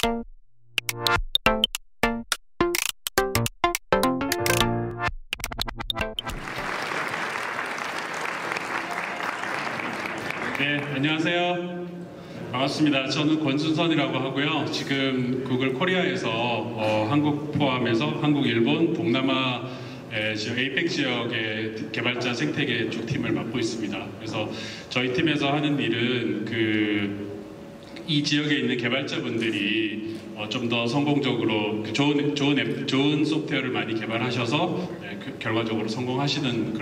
네, 안녕하세요. 반갑습니다. 저는 권순선이라고 하고요. 지금 구글 코리아에서 한국 포함해서 한국, 일본, 동남아 에이펙 지역의 개발자 생태계 쪽 팀을 맡고 있습니다. 그래서 저희 팀에서 하는 일은 이 지역에 있는 개발자분들이 좀 더 성공적으로 좋은 소프트웨어를 많이 개발하셔서 결과적으로 성공하시는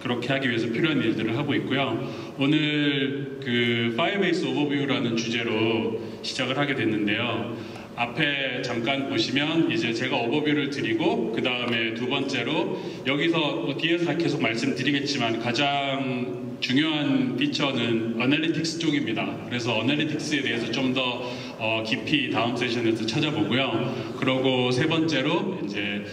그렇게 하기 위해서 필요한 일들을 하고 있고요. 오늘 파이어베이스 오버뷰라는 주제로 시작을 하게 됐는데요. 앞에 잠깐 보시면 이제 제가 오버뷰를 드리고 그 다음에 두 번째로 여기서 뒤에서 계속 말씀드리겠지만 가장 중요한 피처는 어널리틱스 쪽입니다. 그래서 어널리틱스에 대해서 좀 더 깊이 다음 세션에서 찾아보고요. 그리고 세 번째로 이제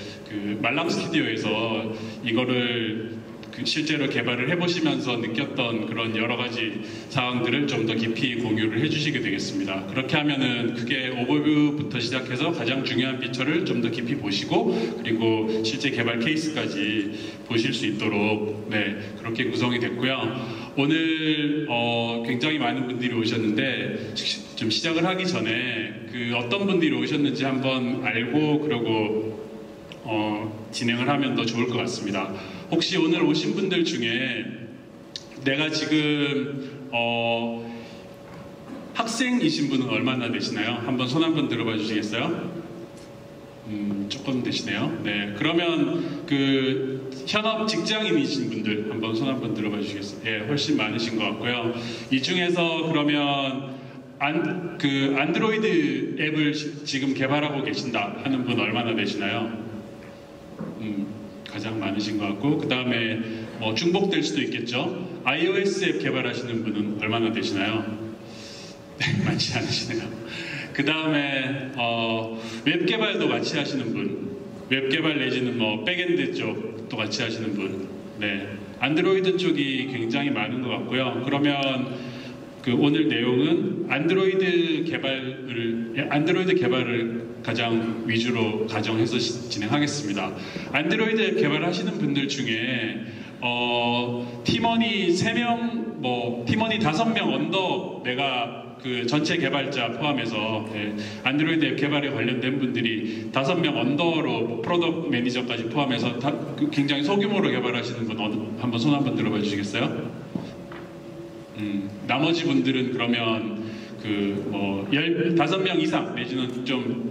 말랑 스튜디오에서 이거를 실제로 개발을 해보시면서 느꼈던 그런 여러 가지 사항들을 좀 더 깊이 공유를 해주시게 되겠습니다. 그렇게 하면은 그게 오버뷰부터 시작해서 가장 중요한 피처를 좀 더 깊이 보시고 그리고 실제 개발 케이스까지 보실 수 있도록 그렇게 구성이 됐고요. 오늘 굉장히 많은 분들이 오셨는데 좀 시작을 하기 전에 어떤 분들이 오셨는지 한번 알고 그러고 진행을 하면 더 좋을 것 같습니다. 혹시 오늘 오신 분들 중에 내가 지금 학생이신 분은 얼마나 되시나요? 한번 손 한번 들어봐 주시겠어요? 조금 되시네요. 네, 그러면 현업 직장인이신 분들 한번 손 한번 들어봐 주시겠어요? 예, 훨씬 많으신 것 같고요. 이 중에서 그러면 안드로이드 앱을 지금 개발하고 계신다 하는 분 얼마나 되시나요? 가장 많으신 것 같고, 그 다음에 중복될 수도 있겠죠. iOS 앱 개발하시는 분은 얼마나 되시나요? 네, 많지 않으시네요. 그 다음에 웹 개발도 같이 하시는 분, 웹 개발 내지는 백엔드 쪽도 같이 하시는 분, 네, 안드로이드 쪽이 굉장히 많은 것 같고요. 그러면 오늘 내용은 안드로이드 개발을 가장 위주로 가정해서 진행하겠습니다. 안드로이드 앱 개발하시는 분들 중에 팀원이 3명, 팀원이 5명 언더 내가 전체 개발자 포함해서 안드로이드 앱 개발에 관련된 분들이 5명 언더로 프로덕트 매니저까지 포함해서 굉장히 소규모로 개발하시는 분 한번 손 한번 들어봐 주시겠어요? 나머지 분들은 그러면 5명 이상 내지는 좀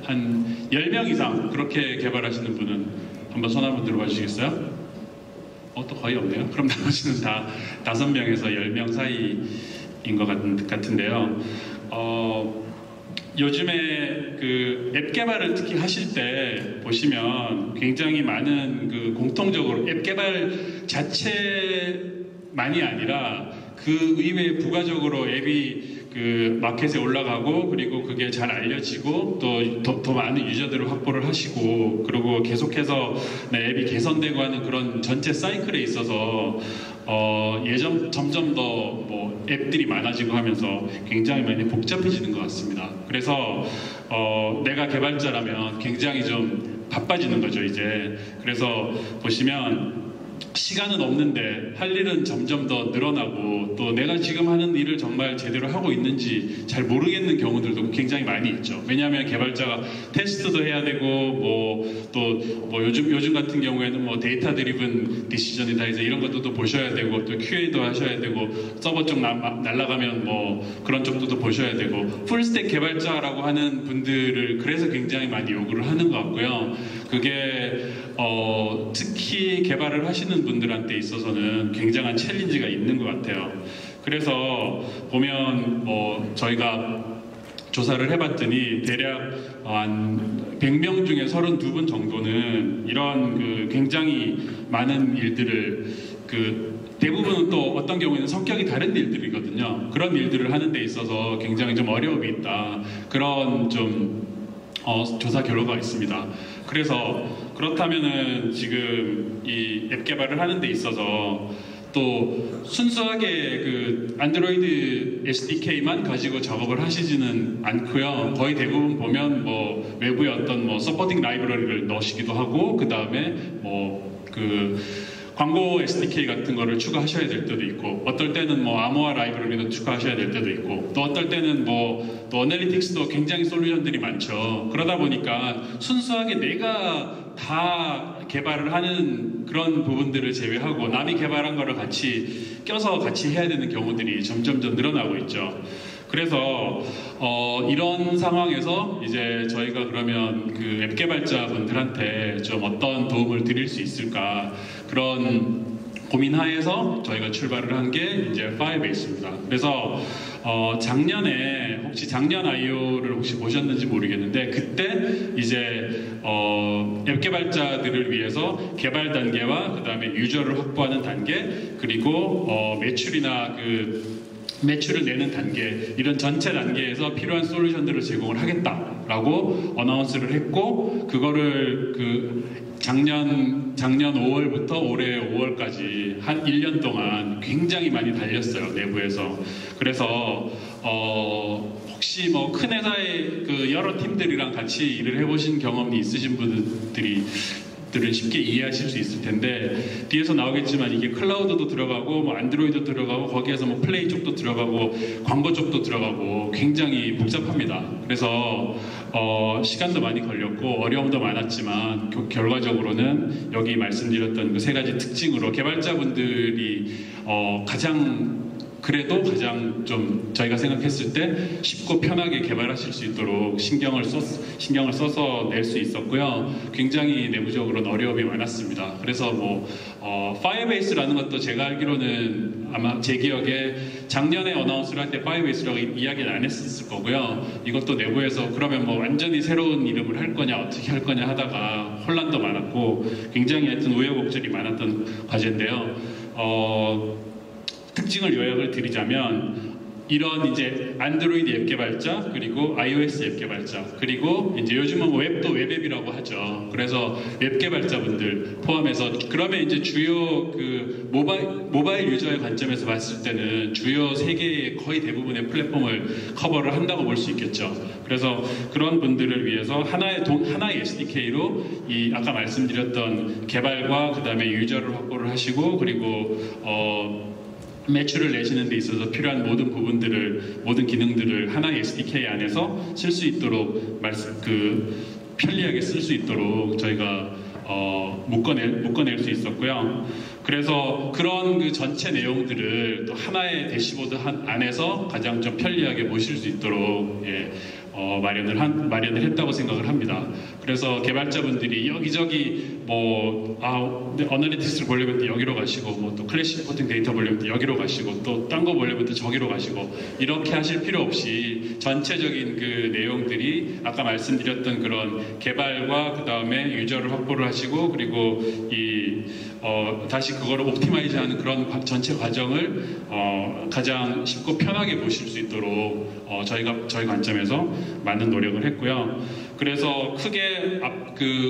한 10명 이상 그렇게 개발하시는 분은 한번 손 한번 들어봐 주시겠어요? 또 거의 없네요. 그럼 나머지는 다 5명에서 10명 사이인 것 같은데요. 요즘에 앱 개발을 특히 하실 때 보시면 굉장히 많은 공통적으로 앱 개발 자체만이 아니라 그 이외에 부가적으로 앱이 마켓에 올라가고 그리고 그게 잘 알려지고 또 더 많은 유저들을 확보를 하시고 그리고 계속해서 앱이 개선되고 하는 그런 전체 사이클에 있어서 점점 더 앱들이 많아지고 하면서 굉장히 많이 복잡해지는 것 같습니다. 그래서 내가 개발자라면 굉장히 좀 바빠지는 거죠, 이제. 그래서 보시면 시간은 없는데 할 일은 점점 더 늘어나고 또 내가 지금 하는 일을 정말 제대로 하고 있는지 잘 모르겠는 경우들도 굉장히 많이 있죠. 왜냐하면 개발자가 테스트도 해야 되고 요즘 같은 경우에는 데이터 드리븐 디시전이다 이제 이런 것도 또 보셔야 되고 또 QA도 하셔야 되고 서버 쪽 날아가면 그런 쪽도 또 보셔야 되고 풀스택 개발자라고 하는 분들을 그래서 굉장히 많이 요구를 하는 것 같고요. 그게 특히 개발을 하시는 분들한테 있어서는 굉장한 챌린지가 있는 것 같아요. 그래서 보면 저희가 조사를 해봤더니 대략 한 100명 중에 32분 정도는 이런 굉장히 많은 일들을 대부분은 또 어떤 경우에는 성격이 다른 일들이거든요. 그런 일들을 하는 데 있어서 굉장히 좀 어려움이 있다. 그런 좀 조사 결과가 있습니다. 그래서 그렇다면은 지금 이 앱 개발을 하는 데 있어서 또 순수하게 그 안드로이드 SDK만 가지고 작업을 하시지는 않고요. 거의 대부분 보면 뭐 외부의 어떤 뭐 서포팅 라이브러리를 넣으시기도 하고, 그 다음에 뭐 그 광고 SDK 같은 거를 추가하셔야 될 때도 있고, 어떨 때는 뭐 암호화 라이브러리도 추가하셔야 될 때도 있고, 또 어떨 때는 뭐 또 어널리틱스도 굉장히 솔루션들이 많죠. 그러다 보니까 순수하게 내가 다 개발을 하는 그런 부분들을 제외하고 남이 개발한 거를 같이 껴서 같이 해야 되는 경우들이 점점 늘어나고 있죠. 그래서 이런 상황에서 이제 저희가 그러면 그 앱 개발자분들한테 좀 어떤 도움을 드릴 수 있을까, 그런 고민하에서 저희가 출발을 한 게 이제 파이어베이스입니다. 그래서 작년에 혹시 작년 I.O.를 혹시 보셨는지 모르겠는데, 그때 이제 앱 개발자들을 위해서 개발 단계와 그 다음에 유저를 확보하는 단계, 그리고 매출이나 매출을 내는 단계, 이런 전체 단계에서 필요한 솔루션들을 제공을 하겠다라고 어나운스를 했고, 그거를 작년 5월부터 올해 5월까지 한 1년 동안 굉장히 많이 달렸어요, 내부에서. 그래서 혹시 뭐 큰 회사의 그 여러 팀들이랑 같이 일을 해보신 경험이 있으신 분들은 쉽게 이해하실 수 있을 텐데, 뒤에서 나오겠지만 이게 클라우드도 들어가고 뭐 안드로이드 들어가고 거기에서 뭐 플레이 쪽도 들어가고 광고 쪽도 들어가고 굉장히 복잡합니다. 그래서 시간도 많이 걸렸고 어려움도 많았지만 결과적으로는 여기 말씀드렸던 그 세 가지 특징으로 개발자분들이 그래도 가장 좀 저희가 생각했을 때 쉽고 편하게 개발하실 수 있도록 신경을 써서 낼 수 있었고요. 굉장히 내부적으로는 어려움이 많았습니다. 그래서 뭐 파이어베이스라는 것도 제가 알기로는 아마 제 기억에 작년에 어나운스를 할 때 파이어베이스라고 이야기는 안 했었을 거고요. 이것도 내부에서 그러면 뭐 완전히 새로운 이름을 할 거냐 어떻게 할 거냐 하다가 혼란도 많았고 굉장히 하여튼 우여곡절이 많았던 과제인데요. 특징을 요약을 드리자면 이런 이제 안드로이드 앱 개발자, 그리고 iOS 앱 개발자, 그리고 이제 요즘은 웹도 웹앱이라고 하죠. 그래서 웹 개발자분들 포함해서, 그러면 이제 주요 그 모바일 유저의 관점에서 봤을 때는 주요 세 개의 거의 대부분의 플랫폼을 커버를 한다고 볼 수 있겠죠. 그래서 그런 분들을 위해서 하나의 SDK로 이 아까 말씀드렸던 개발과 그 다음에 유저를 확보를 하시고, 그리고 매출을 내시는 데 있어서 필요한 모든 기능들을 하나의 SDK 안에서 쓸 수 있도록 편리하게 쓸 수 있도록 저희가 묶어낼 수 있었고요. 그래서 그런 그 전체 내용들을 또 하나의 대시보드 안에서 가장 좀 편리하게 보실 수 있도록 마련을 했다고 생각을 합니다. 그래서 개발자분들이 여기저기 어널리틱스를 보려면 또 여기로 가시고, 뭐 또 클래식 리포팅 데이터 보려면 또 여기로 가시고, 또 딴 거 보려면 또 저기로 가시고, 이렇게 하실 필요 없이 전체적인 그 내용들이 아까 말씀드렸던 그런 개발과 그 다음에 유저를 확보를 하시고, 그리고 다시 그거를 옵티마이즈하는 그런 전체 과정을 가장 쉽고 편하게 보실 수 있도록 저희 관점에서 많은 노력을 했고요. 그래서 크게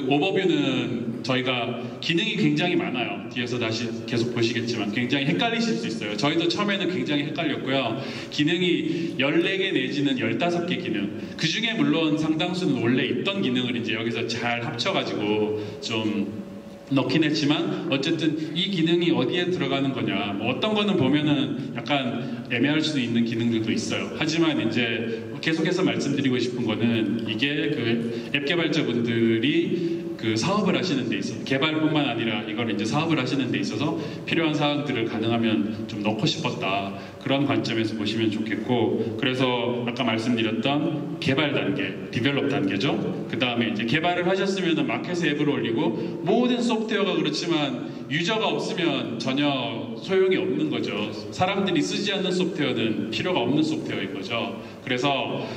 오버뷰는 저희가 기능이 굉장히 많아요. 뒤에서 다시 계속 보시겠지만 굉장히 헷갈리실 수 있어요. 저희도 처음에는 굉장히 헷갈렸고요. 기능이 14개 내지는 15개 기능, 그 중에 물론 상당수는 원래 있던 기능을 이제 여기서 잘 합쳐가지고 좀 넣긴 했지만, 어쨌든 이 기능이 어디에 들어가는 거냐, 뭐 어떤 거는 보면은 약간 애매할 수도 있는 기능들도 있어요. 하지만 이제 계속해서 말씀드리고 싶은 거는 이게 그 앱 개발자분들이 그 사업을 하시는 데 있어서, 개발뿐만 아니라 이걸 이제 사업을 하시는 데 있어서 필요한 사항들을 가능하면 좀 넣고 싶었다, 그런 관점에서 보시면 좋겠고, 그래서 아까 말씀드렸던 개발 단계, 디벨롭 단계죠. 그 다음에 이제 개발을 하셨으면 마켓에 앱을 올리고, 모든 소프트웨어가 그렇지만 유저가 없으면 전혀 소용이 없는 거죠. 사람들이 쓰지 않는 소프트웨어는 필요가 없는 소프트웨어인 거죠. 그래서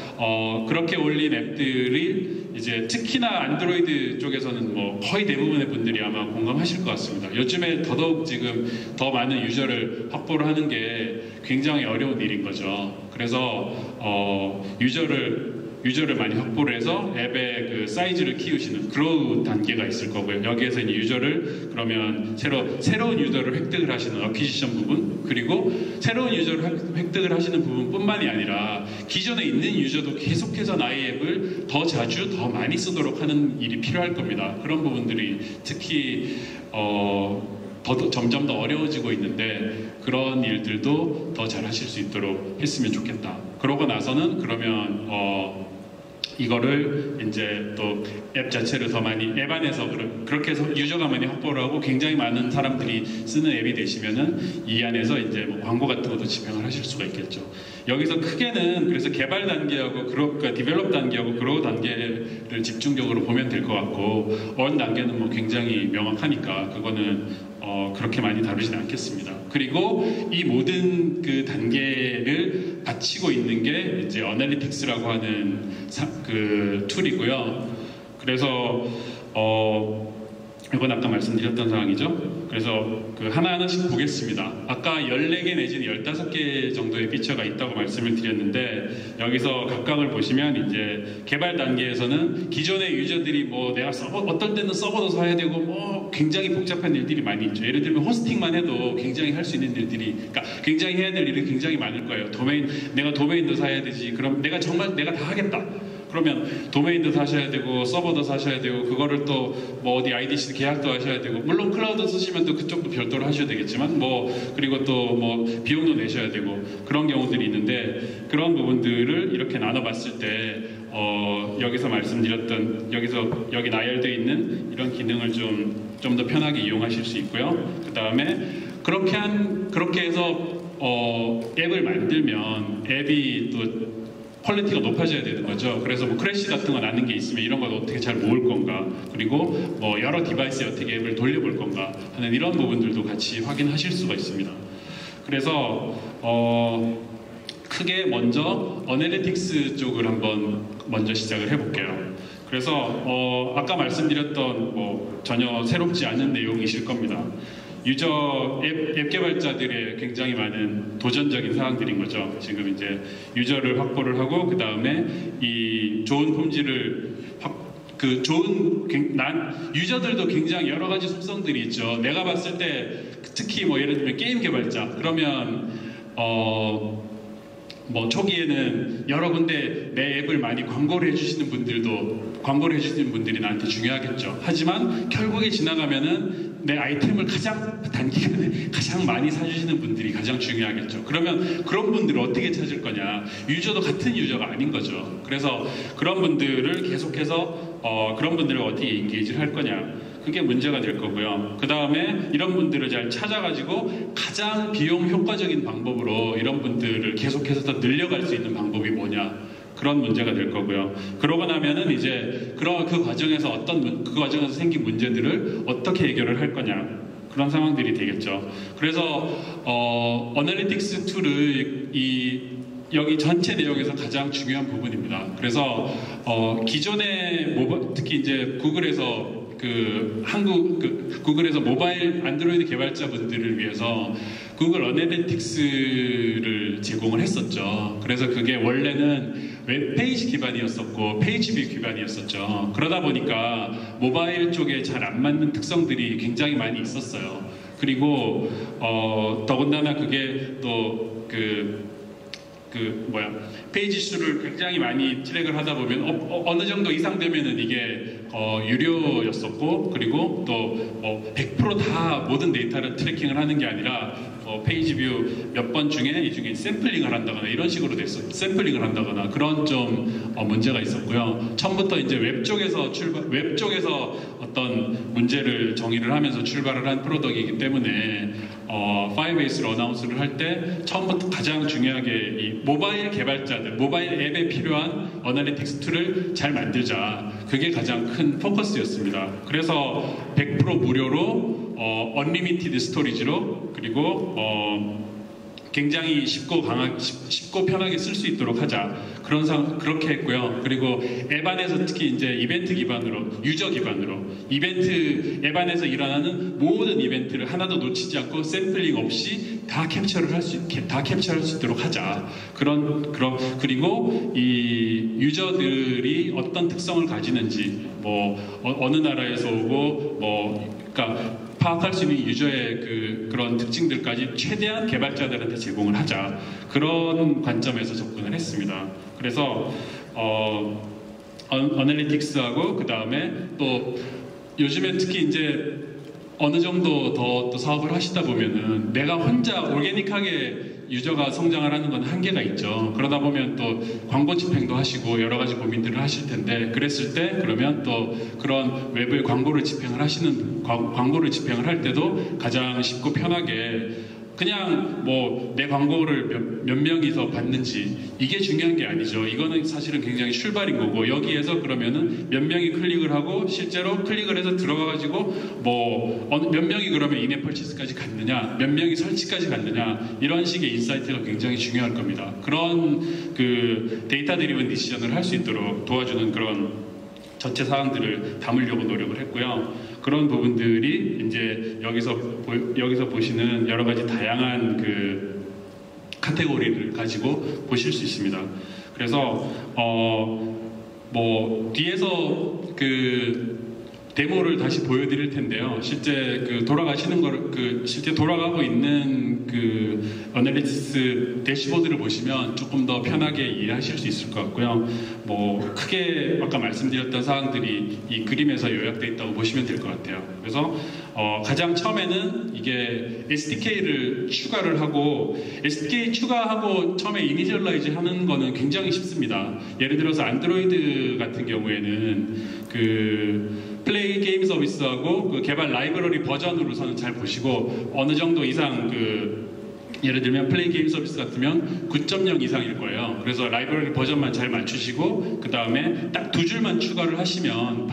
그렇게 올린 앱들이 이제 특히나 안드로이드 쪽에서는 뭐 거의 대부분의 분들이 아마 공감하실 것 같습니다. 요즘에 더더욱 지금 더 많은 유저를 확보를 하는 게 굉장히 어려운 일인 거죠. 그래서 유저를 유저를 많이 확보를 해서 앱의 그 사이즈를 키우시는 그런 단계가 있을 거고요. 여기에서 이제 유저를 그러면 새로운 유저를 획득을 하시는 어퀴지션 부분, 그리고 새로운 유저를 획득을 하시는 부분뿐만이 아니라 기존에 있는 유저도 계속해서 나의 앱을 더 자주 더 많이 쓰도록 하는 일이 필요할 겁니다. 그런 부분들이 특히 점점 더 어려워지고 있는데 그런 일들도 더 잘 하실 수 있도록 했으면 좋겠다. 그러고 나서는 그러면 이거를 이제 또 앱 자체를 더 많이 앱 안에서 그렇게 해서 유저가 많이 확보를 하고 굉장히 많은 사람들이 쓰는 앱이 되시면은 이 안에서 이제 뭐 광고 같은 것도 집행을 하실 수가 있겠죠. 여기서 크게는 그래서 개발 단계하고 그러니까 디벨롭 단계하고 그로우 단계를 집중적으로 보면 될 것 같고 원 단계는 뭐 굉장히 명확하니까 그거는 그렇게 많이 다루지는 않겠습니다. 그리고 이 모든 그 단계를 바치고 있는 게 이제 어널리틱스라고 하는 그 툴이고요. 그래서 이건 아까 말씀드렸던 상황이죠. 그래서 그 하나하나씩 보겠습니다. 아까 14개 내지는 15개 정도의 피처가 있다고 말씀을 드렸는데 여기서 각각을 보시면 이제 개발 단계에서는 기존의 유저들이 뭐 내가 어떨 때는 서버도 사야 되고 뭐 굉장히 복잡한 일들이 많이 있죠. 예를 들면 호스팅만 해도 굉장히 할 수 있는 일들이 그러니까 굉장히 해야 될 일이 굉장히 많을 거예요. 내가 도메인도 사야 되지. 그럼 내가 다 하겠다. 그러면 도메인도 사셔야 되고 서버도 사셔야 되고 그거를 또 뭐 어디 IDC 계약도 하셔야 되고 물론 클라우드 쓰시면 또 그쪽도 별도로 하셔야 되겠지만 뭐 그리고 또 뭐 비용도 내셔야 되고 그런 경우들이 있는데 그런 부분들을 이렇게 나눠봤을 때 여기서 말씀드렸던 여기 나열되어 있는 이런 기능을 좀 더 편하게 이용하실 수 있고요. 그 다음에 그렇게 해서 앱을 만들면 앱이 또 퀄리티가 높아져야 되는 거죠. 그래서 뭐 크래시 같은 거 나는 게 있으면 이런 걸 어떻게 잘 모을 건가, 그리고 뭐 여러 디바이스에 어떻게 앱을 돌려볼 건가 하는 이런 부분들도 같이 확인하실 수가 있습니다. 그래서 크게 먼저 어널리틱스 쪽을 한번 먼저 시작을 해볼게요. 그래서 아까 말씀드렸던 뭐 전혀 새롭지 않은 내용이실 겁니다. 앱 개발자들의 굉장히 많은 도전적인 사항들인 거죠. 지금 이제 유저를 확보를 하고 그 다음에 이 좋은 폼지를 유저들도 굉장히 여러 가지 속성들이 있죠. 내가 봤을 때 특히 뭐 예를 들면 게임 개발자 그러면 뭐 초기에는 여러 군데 내 앱을 많이 광고를 해주시는 분들이 나한테 중요하겠죠. 하지만 결국에 지나가면은 내 아이템을 단기간에 가장 많이 사주시는 분들이 가장 중요하겠죠. 그러면 그런 분들을 어떻게 찾을 거냐? 유저도 같은 유저가 아닌 거죠. 그래서 그런 분들을 계속해서 그런 분들을 어떻게 인게이지를 할 거냐? 그게 문제가 될 거고요. 그 다음에 이런 분들을 잘 찾아가지고 가장 비용 효과적인 방법으로 이런 분들을 계속해서 더 늘려갈 수 있는 방법이 뭐냐, 그런 문제가 될 거고요. 그러고 나면은 이제 그 과정에서 그 과정에서 생긴 문제들을 어떻게 해결을 할 거냐, 그런 상황들이 되겠죠. 그래서 어널리틱스 툴을 여기 전체 내용에서 가장 중요한 부분입니다. 그래서 기존의 특히 이제 구글에서 구글에서 모바일 안드로이드 개발자분들을 위해서 구글 어널리틱스를 제공을 했었죠. 그래서 그게 원래는 웹페이지 기반이었었고 페이지 뷰 기반이었었죠. 그러다 보니까 모바일 쪽에 잘 안 맞는 특성들이 굉장히 많이 있었어요. 그리고 더군다나 그게 또 페이지 수를 굉장히 많이 트랙을 하다 보면 어느 정도 이상 되면은 이게 유료였었고, 그리고 또 100% 다 모든 데이터를 트래킹을 하는 게 아니라 페이지 뷰 몇 번 중에 이 중에 샘플링을 한다거나 이런 식으로 샘플링을 한다거나 그런 좀 문제가 있었고요. 처음부터 이제 웹 쪽에서 어떤 문제를 정의를 하면서 출발을 한 프로덕트이기 때문에 파이어베이스로 어나운스를 할 때 처음부터 가장 중요하게 이 모바일 개발자들, 모바일 앱에 필요한 어널리틱스 툴을 잘 만들자. 그게 가장 큰 포커스였습니다. 그래서 100% 무료로 언리미티드 스토리지로, 그리고 굉장히 쉽고 편하게 쓸 수 있도록 하자. 그렇게 했고요. 그리고 앱 안에서 특히 이제 이벤트 기반으로, 유저 기반으로 앱 안에서 일어나는 모든 이벤트를 하나도 놓치지 않고 샘플링 없이 다 캡처할 수 있도록 하자. 그리고 이 유저들이 어떤 특성을 가지는지, 뭐 어느 나라에서 오고, 그러니까 파악할 수 있는 유저의 그런 특징들까지 최대한 개발자들한테 제공을 하자. 그런 관점에서 접근을 했습니다. 그래서 어널리틱스하고 그 다음에 또 요즘에 특히 이제 어느 정도 더 사업을 하시다 보면은 내가 혼자 오르게닉하게 유저가 성장을 하는 건 한계가 있죠. 그러다 보면 또 광고 집행도 하시고 여러 가지 고민들을 하실 텐데, 그랬을 때 그러면 또 그런 외부의 광고를 집행을 할 때도 가장 쉽고 편하게 그냥 뭐 내 광고를 몇 명이서 봤는지 이게 중요한 게 아니죠. 이거는 사실은 굉장히 출발인 거고, 여기에서 그러면은 몇 명이 클릭을 하고 실제로 클릭을 해서 들어가가지고 뭐 몇 명이 그러면 인앱 퍼치스까지 갔느냐, 몇 명이 설치까지 갔느냐, 이런 식의 인사이트가 굉장히 중요할 겁니다. 그런 그 데이터 드리븐 디시전을 할 수 있도록 도와주는 그런 전체 사항들을 담으려고 노력을 했고요. 그런 부분들이 이제 여기서 보시는 여러 가지 다양한 그 카테고리를 가지고 보실 수 있습니다. 그래서 뭐 뒤에서 그 데모를 다시 보여드릴 텐데요. 실제 실제 돌아가고 있는 그 어널리틱스 대시보드를 보시면 조금 더 편하게 이해하실 수 있을 것 같고요. 뭐 크게 아까 말씀드렸던 사항들이 이 그림에서 요약되어 있다고 보시면 될 것 같아요. 그래서 가장 처음에는 이게 SDK를 추가를 하고, SDK 추가하고 처음에 이니셜라이즈 하는 거는 굉장히 쉽습니다. 예를 들어서 안드로이드 같은 경우에는 그 플레이 게임 서비스하고 그 개발 라이브러리 버전으로서는 잘 보시고, 어느 정도 이상 예를 들면 플레이 게임 서비스 같으면 9.0 이상일 거예요. 그래서 라이브러리 버전만 잘 맞추시고 그 다음에 딱 두 줄만 추가를 하시면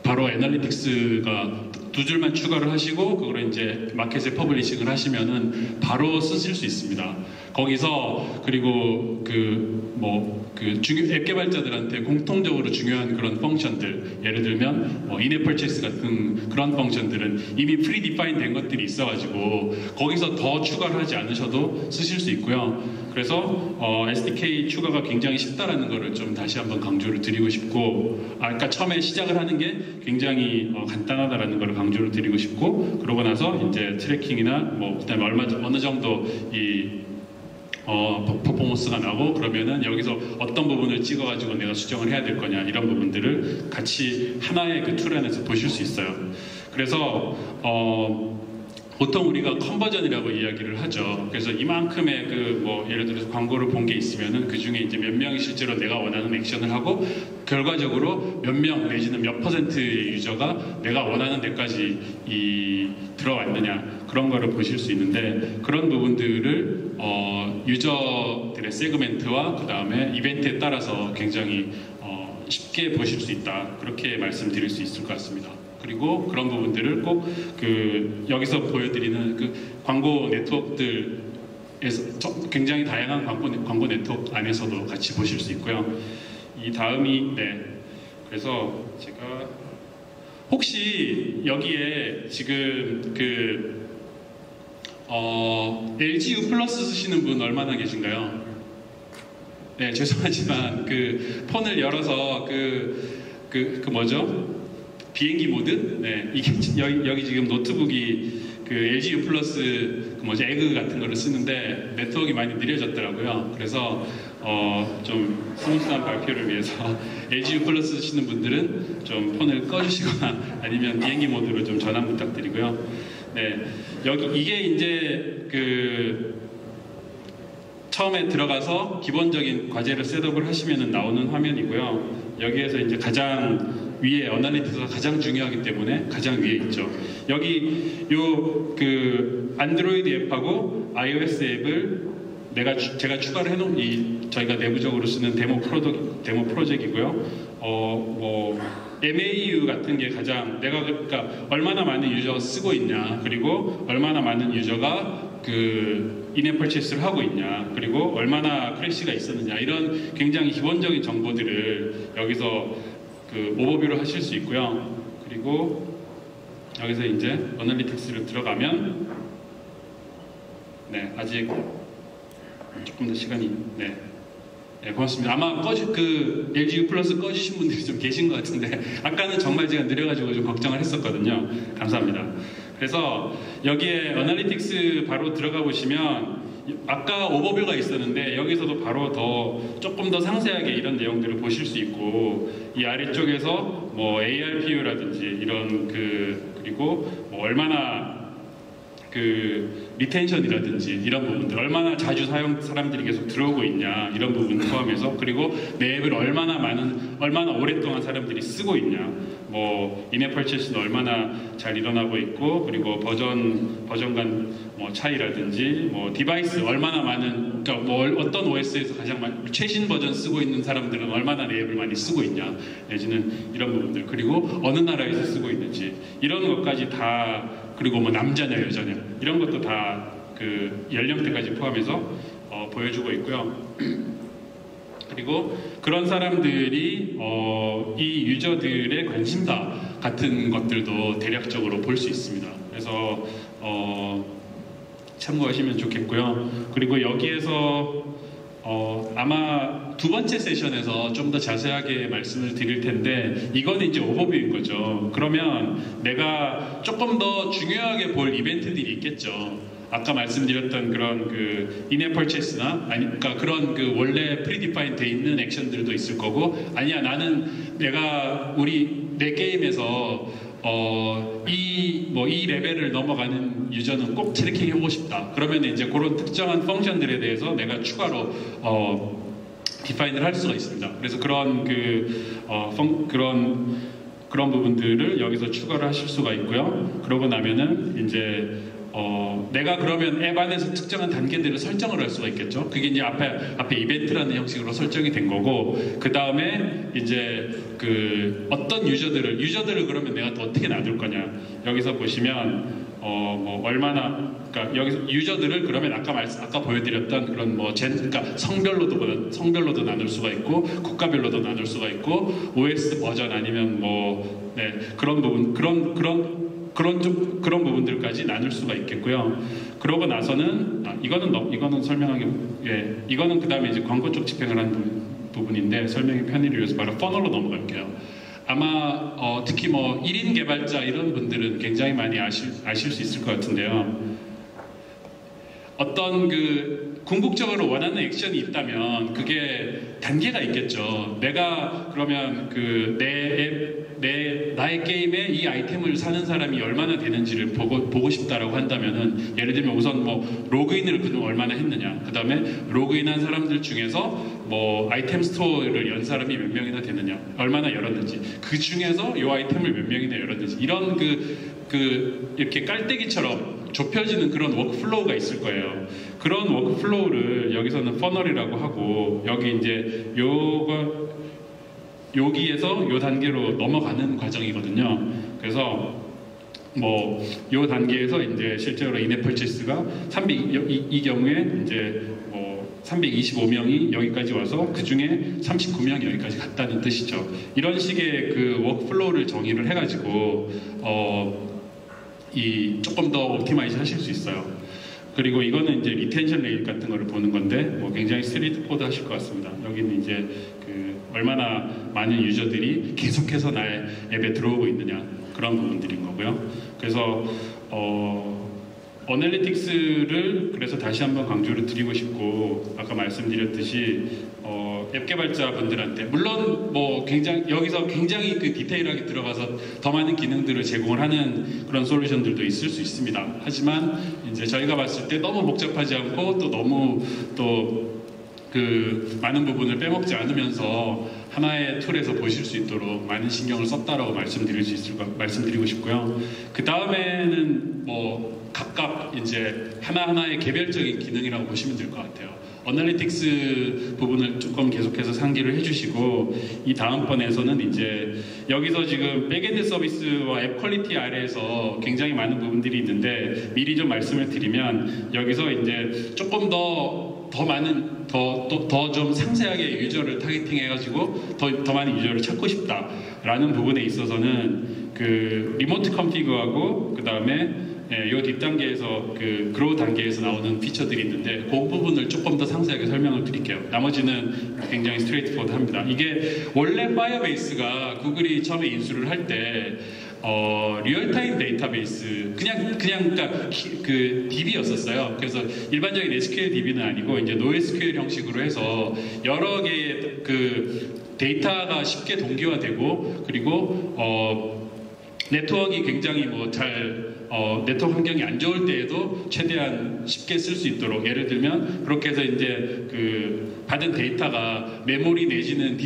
바로 애널리틱스가 두 줄만 추가를 하시고 그걸 이제 마켓에 퍼블리싱을 하시면은 바로 쓰실 수 있습니다. 거기서 그리고 앱 개발자들한테 공통적으로 중요한 그런 펑션들, 예를 들면 인앱 퍼체스 같은 그런 펑션들은 이미 프리 디파인 된 것들이 있어가지고 거기서 더 추가를 하지 않으셔도 쓰실 수 있고요. 그래서 SDK 추가가 굉장히 쉽다라는 거를 좀 다시 한번 강조를 드리고 싶고, 그러니까 처음에 시작을 하는 게 굉장히 간단하다라는 걸 강조를 드리고 싶고, 그러고 나서 이제 트래킹이나 뭐 그다음에 어느 정도 퍼포먼스가 나고 그러면은 여기서 어떤 부분을 찍어가지고 내가 수정을 해야 될 거냐, 이런 부분들을 같이 하나의 그 툴 안에서 보실 수 있어요. 그래서 보통 우리가 컨버전이라고 이야기를 하죠. 그래서 이만큼의 예를 들어서 광고를 본 게 있으면은 그 중에 이제 몇 명이 실제로 내가 원하는 액션을 하고 결과적으로 몇 명 내지는 몇 퍼센트의 유저가 내가 원하는 데까지 들어왔느냐, 그런 거를 보실 수 있는데, 그런 부분들을 유저들의 세그멘트와 그 다음에 이벤트에 따라서 굉장히 쉽게 보실 수 있다, 그렇게 말씀드릴 수 있을 것 같습니다. 그리고 그런 부분들을 꼭 여기서 보여드리는 광고 네트워크들에서 굉장히 다양한 광고 네트워크 안에서도 같이 보실 수 있고요. 이 다음이 그래서 제가 혹시 여기에 지금 LG U 플러스 쓰시는 분 얼마나 계신가요? 네, 죄송하지만 폰을 열어서 뭐죠? 비행기 모드? 네, 이게 여기 지금 노트북이 LG U 플러스 에그 같은 거를 쓰는데 네트워크가 많이 느려졌더라고요. 그래서 좀 스무스한 발표를 위해서 LG U 플러스 쓰시는 분들은 좀 폰을 꺼주시거나 아니면 비행기 모드로 좀 전환 부탁드리고요. 네, 이게 이제 처음에 들어가서 기본적인 과제를 셋업을 하시면 나오는 화면이고요. 여기에서 이제 가장 위에 어널리틱스가 가장 중요하기 때문에 가장 위에 있죠. 여기 안드로이드 앱하고 iOS 앱을 제가 추가를 해놓은 저희가 내부적으로 쓰는 데모 프로젝트이고요. MAU 같은 게 가장 그러니까 얼마나 많은 유저가 쓰고 있냐, 그리고 얼마나 많은 유저가 인앱 퍼체스를 하고 있냐, 그리고 얼마나 크래시가 있었느냐, 이런 굉장히 기본적인 정보들을 여기서 오버뷰를 하실 수 있고요. 그리고 여기서 이제 어널리틱스를 들어가면 네, 아직 조금 더 시간이 네. 네, 고맙습니다. 아마 그 LG U 플러스 꺼주신 분들이 좀 계신 것 같은데 아까는 정말 제가 느려가지고 좀 걱정을 했었거든요. 감사합니다. 그래서 여기에 어널리틱스 바로 들어가 보시면 아까 오버뷰가 있었는데 여기서도 바로 조금 더 상세하게 이런 내용들을 보실 수 있고 이 아래쪽에서 뭐 ARPU라든지 이런 그리고 뭐 얼마나 리텐션이라든지 이런 부분들 얼마나 자주 사람들이 계속 들어오고 있냐 이런 부분 포함해서 그리고 내 앱을 얼마나 오랫동안 사람들이 쓰고 있냐 뭐 인앱 퍼체스는 얼마나 잘 일어나고 있고 그리고 버전 간 뭐 차이라든지 뭐 디바이스 얼마나 많은 그러니까 뭐 어떤 OS에서 가장 최신 버전 쓰고 있는 사람들은 얼마나 내 앱을 많이 쓰고 있냐 내지는 이런 부분들 그리고 어느 나라에서 쓰고 있는지 이런 것까지 다 그리고 뭐 남자냐 여자냐 이런 것도 다 그 연령대까지 포함해서 보여주고 있고요. 그리고 그런 사람들이 이 유저들의 관심사 같은 것들도 대략적으로 볼 수 있습니다. 그래서 참고하시면 좋겠고요. 그리고 여기에서 아마 두 번째 세션에서 좀 더 자세하게 말씀을 드릴 텐데 이거는 이제 오버뷰인 거죠. 그러면 내가 조금 더 중요하게 볼 이벤트들이 있겠죠. 아까 말씀드렸던 그런 인앱 퍼체스나 그러니까 그런 원래 프리디파인 돼 있는 액션들도 있을 거고 아니야 나는 내가 내 게임에서 이 레벨을 넘어가는 유저는 꼭 트래킹 해보고 싶다. 그러면 이제 그런 특정한 펑션들에 대해서 내가 추가로 디파인을 할 수가 있습니다. 그래서 그런 그런 부분들을 여기서 추가를 하실 수가 있고요. 그러고 나면은 이제 내가 그러면 앱 안에서 특정한 단계들을 설정을 할 수가 있겠죠. 그게 이제 앞에 이벤트라는 형식으로 설정이 된 거고, 그 다음에 이제 어떤 유저들을 그러면 내가 또 어떻게 놔둘 거냐. 여기서 보시면 뭐 얼마나 그러니까 여기서 유저들을 그러면 아까 보여드렸던 그런 뭐 그러니까 성별로도 나눌 수가 있고 국가별로도 나눌 수가 있고 OS 버전 아니면 뭐 그런 부분 그런 부분들까지 나눌 수가 있겠고요. 그러고 나서는 이거는 설명하기 이거는 그 다음에 이제 광고 쪽 집행을 하는 부분인데 설명의 편의를 위해서 바로 퍼널로 넘어갈게요. 아마 특히 뭐 1인 개발자 이런 분들은 굉장히 많이 아실 수 있을 것 같은데요. 어떤 궁극적으로 원하는 액션이 있다면 그게 단계가 있겠죠. 내가 그러면 나의 게임에 이 아이템을 사는 사람이 얼마나 되는지를 보고 싶다라고 한다면은 예를 들면 우선 뭐 로그인을 그동안 얼마나 했느냐, 그 다음에 로그인한 사람들 중에서 뭐 아이템 스토어를 연 사람이 몇 명이나 되느냐, 얼마나 열었는지, 그 중에서 이 아이템을 몇 명이나 열었는지, 이런 이렇게 깔때기처럼 좁혀지는 그런 워크플로우가 있을 거예요. 그런 워크플로우를 여기서는 퍼널이라고 하고, 여기 이제 여기에서 요 단계로 넘어가는 과정이거든요. 그래서 뭐 요 단계에서 이제 실제로 인앱 퍼체스가 이 경우에 이제 뭐 325명이 여기까지 와서 그 중에 39명이 여기까지 갔다는 뜻이죠. 이런 식의 워크플로우를 정의를 해가지고 조금 더 옵티마이즈 하실 수 있어요. 그리고 이거는 이제 리텐션 레이트 같은 거를 보는 건데 뭐 굉장히 스트레이트 포드 하실 것 같습니다. 여기는 이제 얼마나 많은 유저들이 계속해서 나의 앱에 들어오고 있느냐, 그런 부분들인 거고요. 그래서 어널리틱스를 그래서 다시 한번 강조를 드리고 싶고, 아까 말씀드렸듯이 앱 개발자 분들한테 물론 뭐 여기서 굉장히 디테일하게 들어가서 더 많은 기능들을 제공을 하는 그런 솔루션들도 있을 수 있습니다. 하지만 이제 저희가 봤을 때 너무 복잡하지 않고 또 너무 많은 부분을 빼먹지 않으면서 하나의 툴에서 보실 수 있도록 많은 신경을 썼다라고 말씀드리고 싶고요. 그 다음에는 뭐 각각 이제 하나하나의 개별적인 기능이라고 보시면 될 것 같아요. 어널리틱스 부분을 조금 계속해서 상기를 해주시고, 이 다음번에서는 이제 여기서 지금 백엔드 서비스와 앱 퀄리티 아래에서 굉장히 많은 부분들이 있는데, 미리 좀 말씀을 드리면 여기서 이제 조금 더 좀 상세하게 유저를 타겟팅 해가지고 더 많은 유저를 찾고 싶다라는 부분에 있어서는 리모트 컨피그하고 그 다음에 이 뒷단계에서 그 그로우 단계에서 나오는 피처들이 있는데 그 부분을 조금 더 상세하게 설명을 드릴게요. 나머지는 굉장히 스트레이트포워드합니다. 이게 원래 파이어베이스가 구글이 처음에 인수를 할 때 리얼타임 데이터베이스 그러니까 그 DB였었어요. 그래서 일반적인 SQL DB는 아니고 이제 NoSQL 형식으로 해서 여러 개의 그 데이터가 쉽게 동기화되고 그리고 네트워크가 굉장히 네트워크 환경이 안 좋을 때에도 최대한 쉽게 쓸 수 있도록 예를 들면 그렇게 해서 이제 그 받은 데이터가 메모리 내지는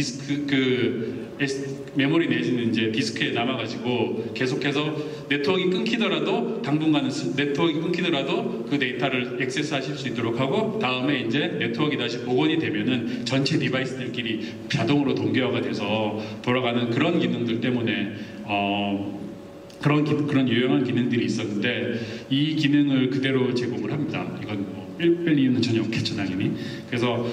메모리 내지는 이제 디스크에 남아가지고 계속해서 네트워크가 끊기더라도 당분간은 네트워크가 끊기더라도 그 데이터를 액세스하실 수 있도록 하고 다음에 이제 네트워크가 다시 복원이 되면은 전체 디바이스들끼리 자동으로 동기화가 돼서 돌아가는 그런 기능들 때문에 그런 유용한 기능들이 있었는데 이 기능을 그대로 제공을 합니다. 이건 뺄 이유는 전혀 없겠죠, 당연히. 그래서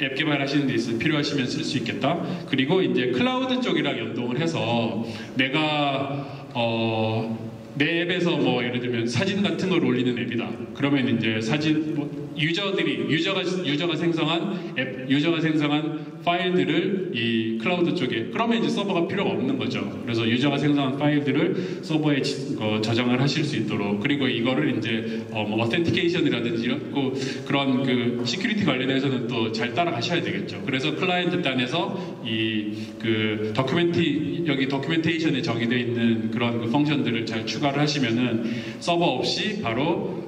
앱 개발하시는 데 있어서 필요하시면 쓸 수 있겠다. 그리고 이제 클라우드 쪽이랑 연동을 해서 내가 내 앱에서 예를 들면 사진 같은 걸 올리는 앱이다. 그러면 이제 사진 유저가 생성한 파일들을 이 클라우드 쪽에 그러면 이제 서버가 필요가 없는 거죠. 그래서 유저가 생성한 파일들을 서버에 저장을 하실 수 있도록 그리고 이거를 이제 어센티케이션이라든지 그런 그 시큐리티 관련해서는 또 잘 따라가셔야 되겠죠. 그래서 클라이언트 단에서 그 여기 도큐멘테이션에 정의되어 있는 그런 그 펑션들을 잘 추가를 하시면은 서버 없이 바로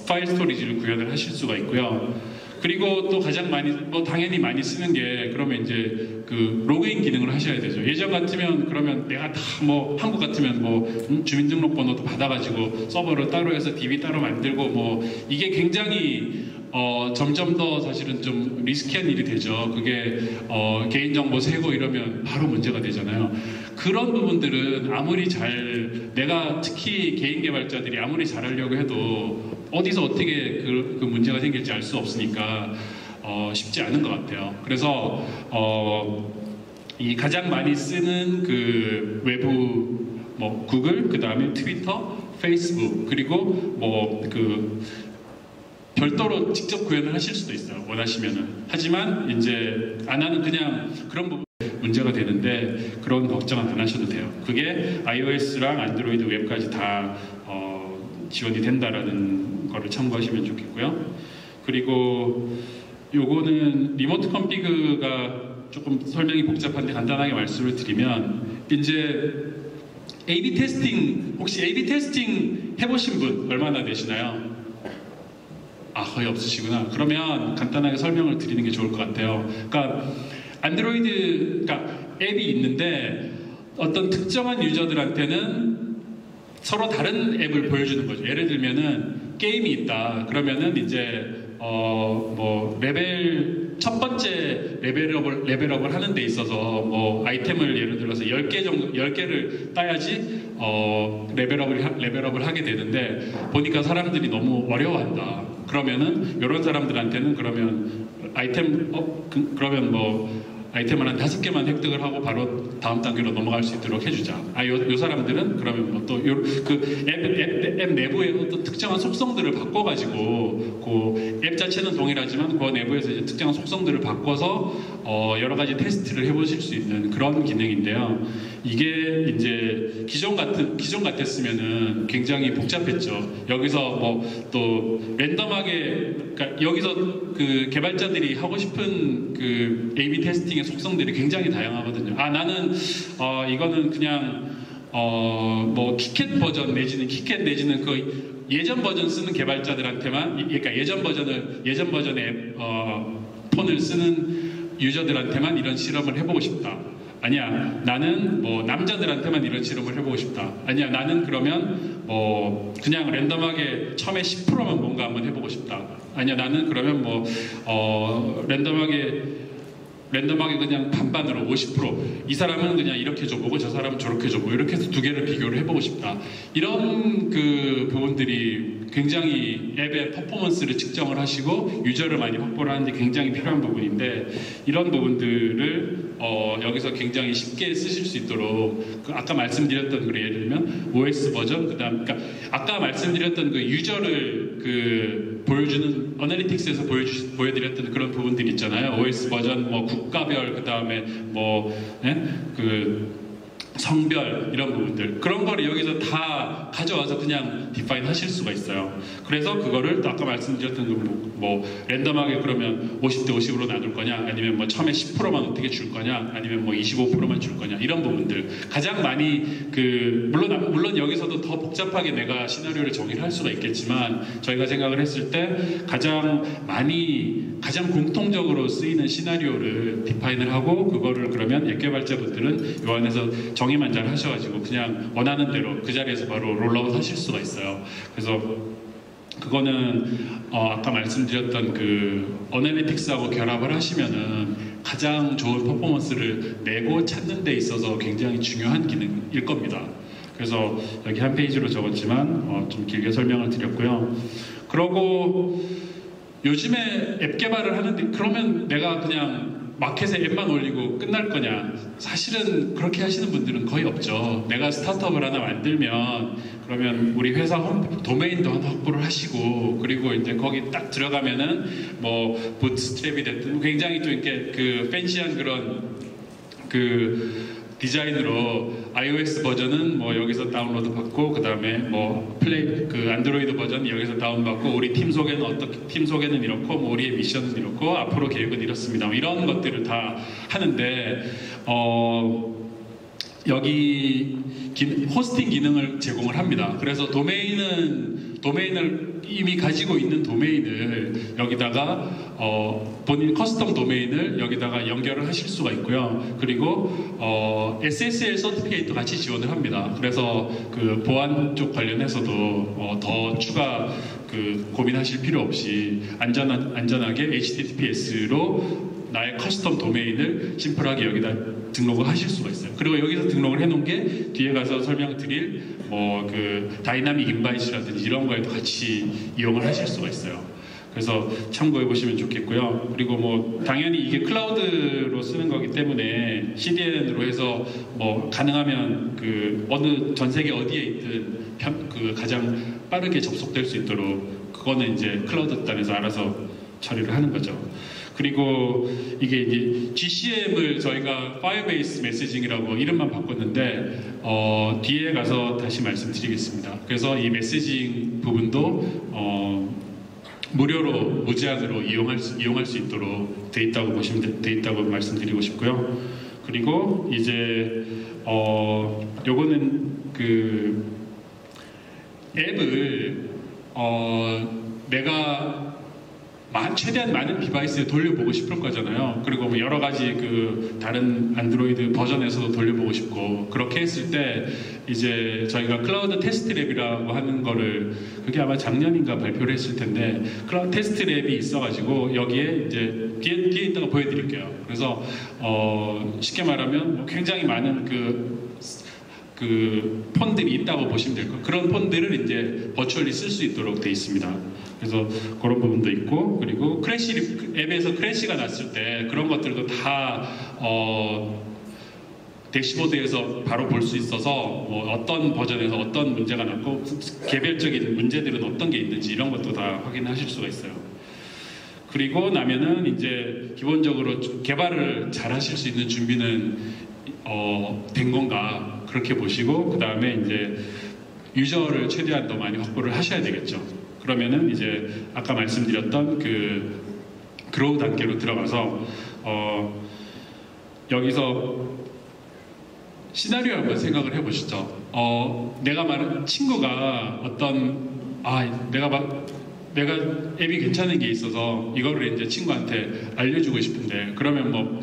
파일 스토리지를 구현을 하실 수가 있고요. 그리고 또 가장 당연히 많이 쓰는 게 그러면 이제 그 로그인 기능을 하셔야 되죠. 예전 같으면 그러면 내가 다 한국 같으면 주민등록번호도 받아가지고 서버를 따로 해서 DB 따로 만들고 이게 굉장히 점점 더 사실은 좀 리스키한 일이 되죠. 그게 개인정보 새고 이러면 바로 문제가 되잖아요. 그런 부분들은 내가 특히 개인 개발자들이 아무리 잘하려고 해도 어디서 어떻게 그 문제가 생길지 알 수 없으니까 쉽지 않은 것 같아요. 그래서 이 가장 많이 쓰는 그 외부 구글, 그 다음에 트위터, 페이스북 그리고 별도로 직접 구현을 하실 수도 있어요. 원하시면은. 하지만 이제 안 하는 그냥 그런 부분 문제가 되는데 그런 걱정은 안 하셔도 돼요. 그게 iOS랑 안드로이드 웹까지 다 지원이 된다라는 거를 참고하시면 좋겠고요. 그리고 요거는 리모트 컴피그가 조금 설명이 복잡한데 간단하게 말씀을 드리면 이제 A/B 테스팅 혹시 A/B 테스팅 해보신 분 얼마나 되시나요? 거의 없으시구나. 그러면 간단하게 설명을 드리는 게 좋을 것 같아요. 그러니까 앱이 있는데 어떤 특정한 유저들한테는 서로 다른 앱을 보여주는 거죠. 예를 들면은 게임이 있다. 그러면은 이제 첫 번째 레벨업을 하는 데 있어서 아이템을 예를 들어서 10개를 따야지 레벨업을 하게 되는데 보니까 사람들이 너무 어려워한다. 그러면은 이런 사람들한테는 그러면 아이템을 한 5개만 획득을 하고 바로 다음 단계로 넘어갈 수 있도록 해주자. 요 사람들은 그러면 앱 내부의 어떤 특정한 속성들을 바꿔가지고 그 앱 자체는 동일하지만 그 내부에서 이제 특정한 속성들을 바꿔서 여러 가지 테스트를 해보실 수 있는 그런 기능인데요. 이게 이제 기존 같았으면은 굉장히 복잡했죠. 여기서 또 랜덤하게 그러니까 여기서 그 개발자들이 하고 싶은 그 A/B 테스팅의 속성들이 굉장히 다양하거든요. 나는 이거는 그냥 키캣 버전 내지는 그 예전 버전 쓰는 개발자들한테만 그러니까 예전 버전의 폰을 쓰는 유저들한테만 이런 실험을 해보고 싶다. 아니야, 나는 남자들한테만 이런 실험을 해보고 싶다. 아니야, 나는 그러면 그냥 랜덤하게 처음에 10%만 뭔가 한번 해보고 싶다. 아니야, 나는 그러면 랜덤하게 그냥 반반으로 50%. 이 사람은 그냥 이렇게 줘보고 저 사람은 저렇게 줘보고 이렇게 해서 두 개를 비교를 해보고 싶다. 이런 그 부분들이 굉장히 앱의 퍼포먼스를 측정을 하시고 유저를 많이 확보를 하는데 굉장히 필요한 부분인데 이런 부분들을 여기서 굉장히 쉽게 쓰실 수 있도록 아까 말씀드렸던 예를 들면 OS 버전 그다음 그러니까 아까 말씀드렸던 그 유저를 보여주는 어널리틱스에서 보여드렸던 그런 부분들 있잖아요. OS 버전 뭐 국가별 그다음에 성별 이런 부분들 그런 거를 여기서 다 가져와서 그냥 디파인 하실 수가 있어요. 그래서 그거를 아까 말씀드렸던 뭐 랜덤하게 그러면 50대 50으로 나눌 거냐 아니면 뭐 처음에 10%만 어떻게 줄 거냐 아니면 뭐 25%만 줄 거냐 이런 부분들 가장 많이 물론 여기서도 더 복잡하게 내가 시나리오를 정의를 할 수가 있겠지만 저희가 생각을 했을 때 가장 공통적으로 쓰이는 시나리오를 디파인을 하고 그거를 그러면 앱 개발자분들은 요 안에서 정의만 잘 하셔가지고 그냥 원하는 대로 그 자리에서 바로 롤아웃 하실 수가 있어요. 그래서 그거는 아까 말씀드렸던 그 어널리틱스하고 결합을 하시면은 가장 좋은 퍼포먼스를 내고 찾는 데 있어서 굉장히 중요한 기능일 겁니다. 그래서 여기 한 페이지로 적었지만 좀 길게 설명을 드렸고요. 그러고 요즘에 앱 개발을 하는데 그러면 내가 그냥 마켓에 앱만 올리고 끝날 거냐? 사실은 그렇게 하시는 분들은 거의 없죠. 내가 스타트업을 하나 만들면 그러면 우리 회사 도메인도 하나 확보를 하시고 그리고 이제 거기 딱 들어가면은 뭐 부트스트랩이 됐든 굉장히 또 이렇게 그 팬시한 그런 디자인으로 iOS 버전은 뭐 여기서 다운로드 받고 그 다음에 뭐 안드로이드 버전 여기서 다운받고 우리 팀 소개는 이렇고 뭐 우리의 미션은 이렇고 앞으로 계획은 이렇습니다. 뭐 이런 것들을 다 하는데 여기 호스팅 기능을 제공을 합니다. 그래서 도메인을 이미 가지고 있는 도메인을 여기다가 본인 커스텀 도메인을 여기다가 연결을 하실 수가 있고요. 그리고 SSL 서티피케이트도 같이 지원을 합니다. 그래서 그 보안 쪽 관련해서도 더 추가 고민하실 필요 없이 안전하게 HTTPS로 나의 커스텀 도메인을 심플하게 여기다 등록을 하실 수가 있어요. 그리고 여기서 등록을 해놓은 게 뒤에 가서 설명드릴 다이나믹 인바이트라든지 이런 거에도 같이 이용을 하실 수가 있어요. 그래서 참고해 보시면 좋겠고요. 그리고 뭐 당연히 이게 클라우드로 쓰는 거기 때문에 CDN으로 해서 뭐 가능하면 전 세계 어디에 있든 가장 빠르게 접속될 수 있도록 그거는 이제 클라우드 단에서 알아서 처리를 하는 거죠. 그리고 이게 이제 GCM을 저희가 파이어베이스 메시징이라고 이름만 바꿨는데 뒤에 가서 다시 말씀드리겠습니다. 그래서 이 메시징 부분도 무료로 무제한으로 이용할 수 있도록 돼 있다고 말씀드리고 싶고요. 그리고 이제 요거는 앱을 내가 최대한 많은 디바이스에 돌려보고 싶을 거잖아요. 그리고 뭐 여러 가지 다른 안드로이드 버전에서도 돌려보고 싶고 그렇게 했을 때 이제 저희가 클라우드 테스트 랩이라고 하는 거를 그게 아마 작년인가 발표를 했을 텐데 클라우드 테스트 랩이 있어가지고 여기에 이제 뒤에 있다가 보여드릴게요. 그래서 쉽게 말하면 뭐 굉장히 많은 폰들이 있다고 보시면 될 거예요. 그런 폰들을 이제 버추얼리 쓸 수 있도록 돼 있습니다. 그래서 그런 부분도 있고 그리고 앱에서 크래시가 났을 때 그런 것들도 다 대시보드에서 바로 볼 수 있어서 뭐 어떤 버전에서 어떤 문제가 났고 개별적인 문제들은 어떤 게 있는지 이런 것도 다 확인하실 수가 있어요. 그리고 나면은 이제 기본적으로 개발을 잘 하실 수 있는 준비는 된 건가 그렇게 보시고 그 다음에 이제 유저를 최대한 더 많이 확보를 하셔야 되겠죠. 그러면은 이제 아까 말씀드렸던 그로우 단계로 들어가서 여기서 시나리오 한번 생각을 해보시죠. 내가 말한 친구가 내가 앱이 괜찮은 게 있어서 이거를 이제 친구한테 알려주고 싶은데 그러면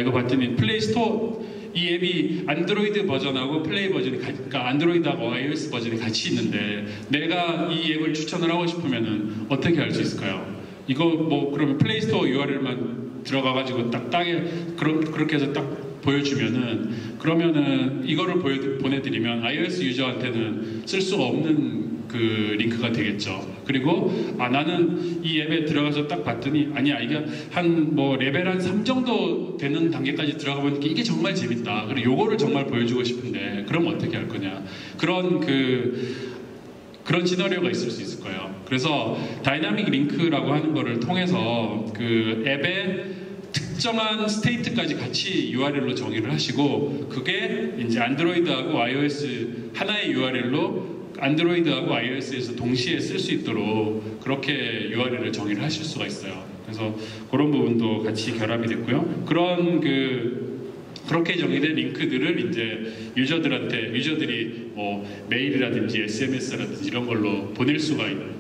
이거 봤더니 플레이스토어 이 앱이 안드로이드 버전하고 플레이 버전이 그러니까 안드로이드하고 iOS 버전이 같이 있는데 내가 이 앱을 추천을 하고 싶으면은 어떻게 할 수 있을까요? 이거 그러면 플레이스토어 URL만 들어가가지고 땅에 그렇게 해서 딱 보여주면은 그러면은 이거를 보내드리면 iOS 유저한테는 쓸 수가 없는 그 링크가 되겠죠. 그리고 나는 이 앱에 들어가서 딱 봤더니 아니야, 이게 한 뭐 레벨 한 3 정도 되는 단계까지 들어가 보니까 이게 정말 재밌다. 그리고 요거를 정말 보여주고 싶은데 그럼 어떻게 할 거냐. 그런 시나리오가 있을 수 있을 거예요. 그래서 다이나믹 링크라고 하는 거를 통해서 그 앱의 특정한 스테이트까지 같이 URL로 정의를 하시고, 그게 이제 안드로이드하고 iOS 하나의 URL로 안드로이드하고 iOS에서 동시에 쓸 수 있도록 그렇게 URL을 정의를 하실 수가 있어요. 그래서 그런 부분도 같이 결합이 됐고요. 그렇게 정의된 링크들을 이제 유저들이 뭐 메일이라든지 SMS라든지 이런 걸로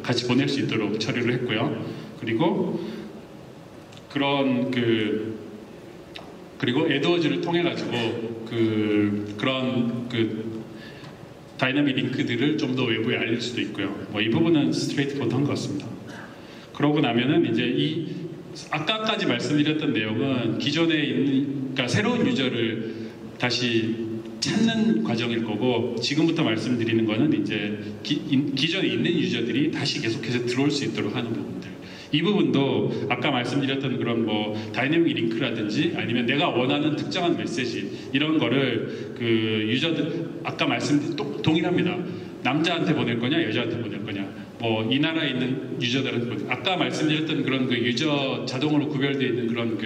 같이 보낼 수 있도록 처리를 했고요. 그리고 그리고 애드워즈를 통해 가지고 그런 다이나믹 링크들을 좀 더 외부에 알릴 수도 있고요. 뭐 이 부분은 스트레이트포드한 것 같습니다. 그러고 나면은 이제 아까까지 말씀드렸던 내용은 기존에 있는, 그러니까 새로운 유저를 다시 찾는 과정일 거고, 지금부터 말씀드리는 거는 이제 기존에 있는 유저들이 다시 계속해서 들어올 수 있도록 하는 부분들. 이 부분도 아까 말씀드렸던 그런 뭐 다이내믹 링크라든지 아니면 내가 원하는 특정한 메시지 이런 거를 유저들 아까 말씀드린 동일합니다. 남자한테 보낼 거냐 여자한테 보낼 거냐, 뭐 이 나라에 있는 유저들한테 아까 말씀드렸던 그런 유저 자동으로 구별되어 있는 그런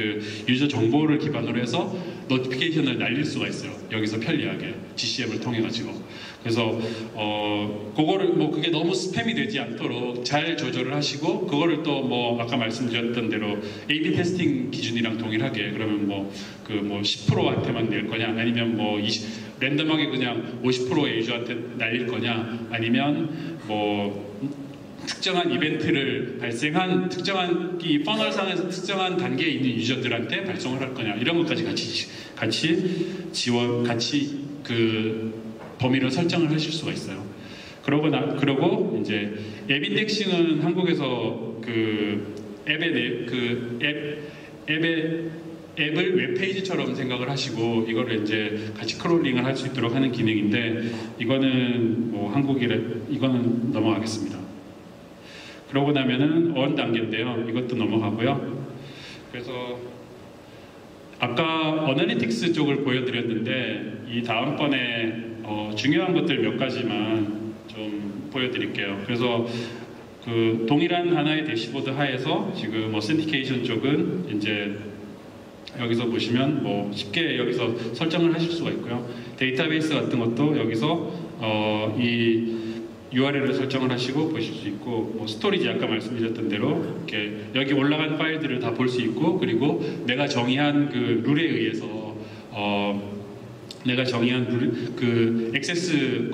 유저 정보를 기반으로 해서 노티피케이션을 날릴 수가 있어요. 여기서 편리하게 GCM을 통해 가지고. 그래서 그거를 뭐 그게 너무 스팸이 되지 않도록 잘 조절을 하시고, 그거를 또 뭐 아까 말씀드렸던 대로 A/B 테스팅 기준이랑 동일하게 그러면 뭐 10%한테만 낼 거냐, 아니면 뭐 랜덤하게 그냥 50%의 유저한테 날릴 거냐, 아니면 뭐 특정한 이벤트를 발생한 특정한 이 퍼널상에서 특정한 단계에 있는 유저들한테 발송을 할 거냐, 이런 것까지 같이 범위를 설정을 하실 수가 있어요. 그러고 이제 앱 인덱싱은 한국에서 앱을 웹페이지처럼 생각을 하시고 이거를 이제 같이 크롤링을 할 수 있도록 하는 기능인데, 이거는 뭐 이거는 넘어가겠습니다. 그러고 나면은 어원 단계인데요. 이것도 넘어가고요. 그래서 아까 어널리틱스 쪽을 보여드렸는데 이 다음번에 중요한 것들 몇 가지만 좀 보여드릴게요. 그래서 동일한 하나의 대시보드 하에서 지금 어센티케이션 쪽은 이제 여기서 보시면 뭐 쉽게 여기서 설정을 하실 수가 있고요. 데이터베이스 같은 것도 여기서 이 URL을 설정을 하시고 보실 수 있고, 뭐 스토리지 아까 말씀드렸던 대로 이렇게 여기 올라간 파일들을 다 볼 수 있고, 그리고 내가 정의한 룰에 의해서 내가 정의한 액세스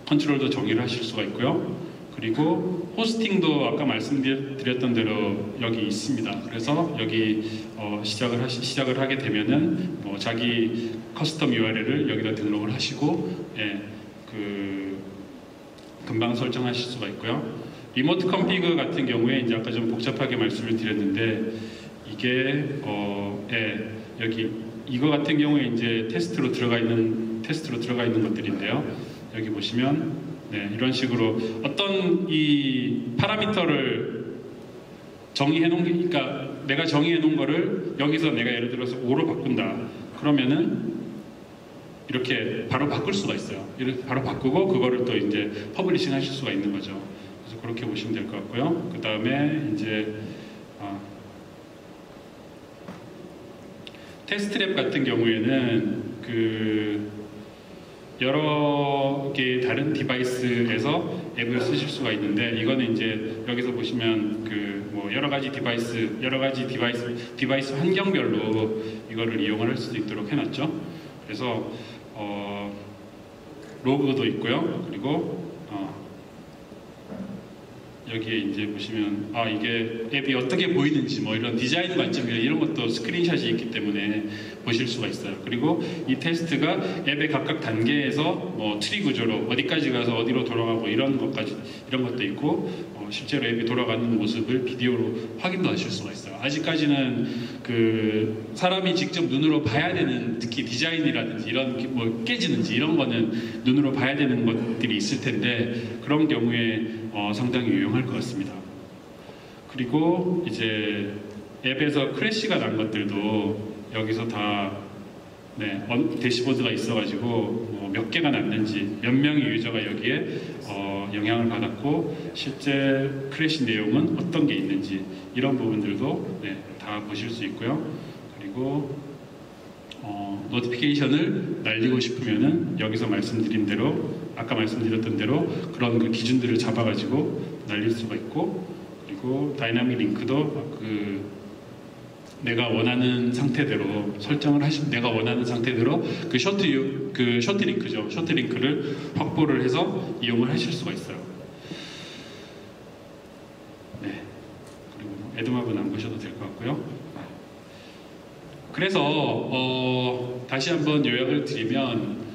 컨트롤도 정의를 하실 수가 있고요. 그리고 호스팅도 아까 말씀드렸던 대로 여기 있습니다. 그래서 여기 시작을 하게 되면은 뭐 자기 커스텀 URL을 여기다 등록을 하시고, 금방 설정하실 수가 있고요. 리모트 컴피그 같은 경우에 이제 아까 좀 복잡하게 말씀을 드렸는데, 이게 여기 이거 같은 경우에 이제 테스트로 들어가 있는 것들인데요. 여기 보시면 이런 식으로 어떤 이 파라미터를 정의해 놓은 게, 그러니까 내가 정의해 놓은 거를 여기서 내가 예를 들어서 5로 바꾼다. 그러면은 이렇게 바로 바꿀 수가 있어요. 이렇게 바로 바꾸고 그거를 또 이제 퍼블리싱 하실 수가 있는 거죠. 그래서 그렇게 보시면 될 것 같고요. 그 다음에 이제 테스트랩 같은 경우에는 여러 개의 다른 디바이스에서 앱을 쓰실 수가 있는데, 이거는 이제 여기서 보시면 뭐 여러 가지 디바이스 환경별로 이거를 이용을 할 수도 있도록 해놨죠. 그래서 로그도 있고요. 그리고 여기에 이제 보시면 이게 앱이 어떻게 보이는지 뭐 이런 디자인 관점이나 이런 것도 스크린샷이 있기 때문에 보실 수가 있어요. 그리고 이 테스트가 앱의 각각 단계에서 뭐 트리 구조로 어디까지 가서 어디로 돌아가고 이런 것도 있고, 실제로 앱이 돌아가는 모습을 비디오로 확인도 하실 수가 있어요. 아직까지는 그 사람이 직접 눈으로 봐야 되는, 특히 디자인이라든지 이런 뭐 깨지는지 이런 거는 눈으로 봐야 되는 것들이 있을 텐데, 그런 경우에 상당히 유용할 것 같습니다. 그리고 이제 앱에서 크래시가 난 것들도 여기서 다 대시보드가 있어가지고 몇 개가 났는지, 몇 명의 유저가 여기에 영향을 받았고 실제 크래시 내용은 어떤 게 있는지, 이런 부분들도 다 보실 수 있고요. 그리고 노티피케이션을 날리고 싶으면은 여기서 말씀드린 대로, 아까 말씀드렸던 대로 그런 그 기준들을 잡아가지고 날릴 수가 있고, 그리고 다이나믹 링크도 내가 원하는 상태대로 설정을 내가 원하는 상태대로 그 셔트 링크죠. 셔트 링크를 확보를 해서 이용을 하실 수가 있어요. 네. 그리고 에드맵은 안 보셔도 될 것 같고요. 그래서 다시 한번 요약을 드리면,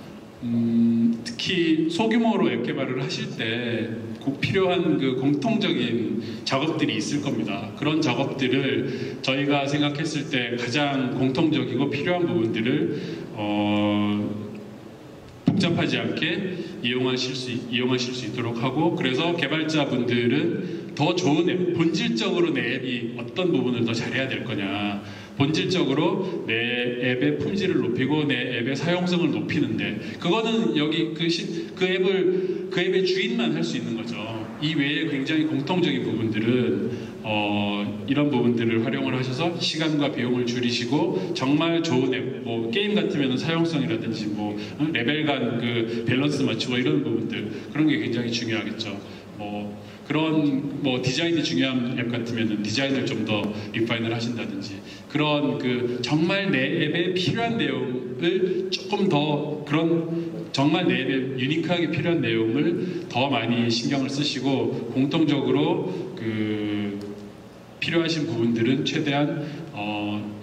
특히 소규모로 앱 개발을 하실 때 꼭 필요한 그 공통적인 작업들이 있을 겁니다. 그런 작업들을 저희가 생각했을 때 가장 공통적이고 필요한 부분들을 복잡하지 않게 이용하실 수 있도록 하고, 그래서 개발자분들은 더 좋은 앱, 본질적으로 내 앱이 어떤 부분을 더 잘해야 될 거냐, 본질적으로 내 앱의 품질을 높이고 내 앱의 사용성을 높이는데, 그거는 여기 그 앱의 주인만 할 수 있는 거죠. 이 외에 굉장히 공통적인 부분들은 이런 부분들을 활용을 하셔서 시간과 비용을 줄이시고 정말 좋은 앱, 뭐 게임 같으면 사용성이라든지 뭐 레벨 간 그 밸런스 맞추고 이런 부분들, 그런 게 굉장히 중요하겠죠. 그런 디자인이 중요한 앱 같으면 디자인을 좀 더 리파인을 하신다든지, 그런 그 정말 내 앱에 필요한 내용을 조금 더, 그런 정말 내 앱에 유니크하게 필요한 내용을 더 많이 신경을 쓰시고, 공통적으로 그 필요하신 부분들은 최대한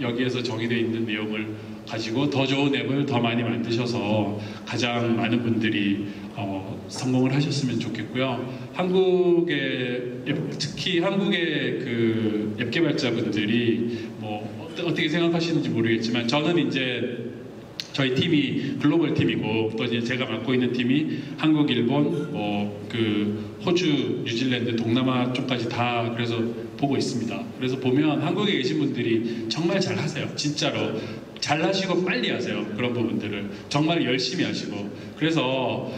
여기에서 정의되어 있는 내용을 가지고 더 좋은 앱을 더 많이 만드셔서 가장 많은 분들이 성공을 하셨으면 좋겠고요. 특히 한국의 그 앱 개발자분들이 어떻게 생각하시는지 모르겠지만, 저는 이제 저희 팀이 글로벌 팀이고, 또 이제 제가 맡고 있는 팀이 한국, 일본, 그 호주, 뉴질랜드, 동남아 쪽까지 다 그래서 보고 있습니다. 그래서 보면 한국에 계신 분들이 정말 잘 하세요. 진짜로 잘 하시고 빨리 하세요. 그런 부분들을 정말 열심히 하시고, 그래서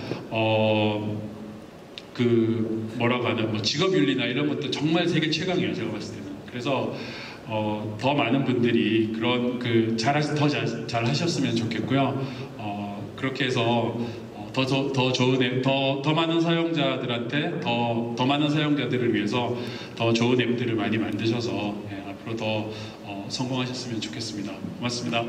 그 뭐라고 하나, 직업윤리나 이런 것도 정말 세계 최강이에요, 제가 봤을 때는. 그래서 더 많은 분들이 그런 더 잘 하셨으면 좋겠고요. 그렇게 해서 더 좋은 앱, 더 많은 사용자들한테, 더 많은 사용자들을 위해서 더 좋은 앱들을 많이 만드셔서 앞으로 더 성공하셨으면 좋겠습니다. 고맙습니다.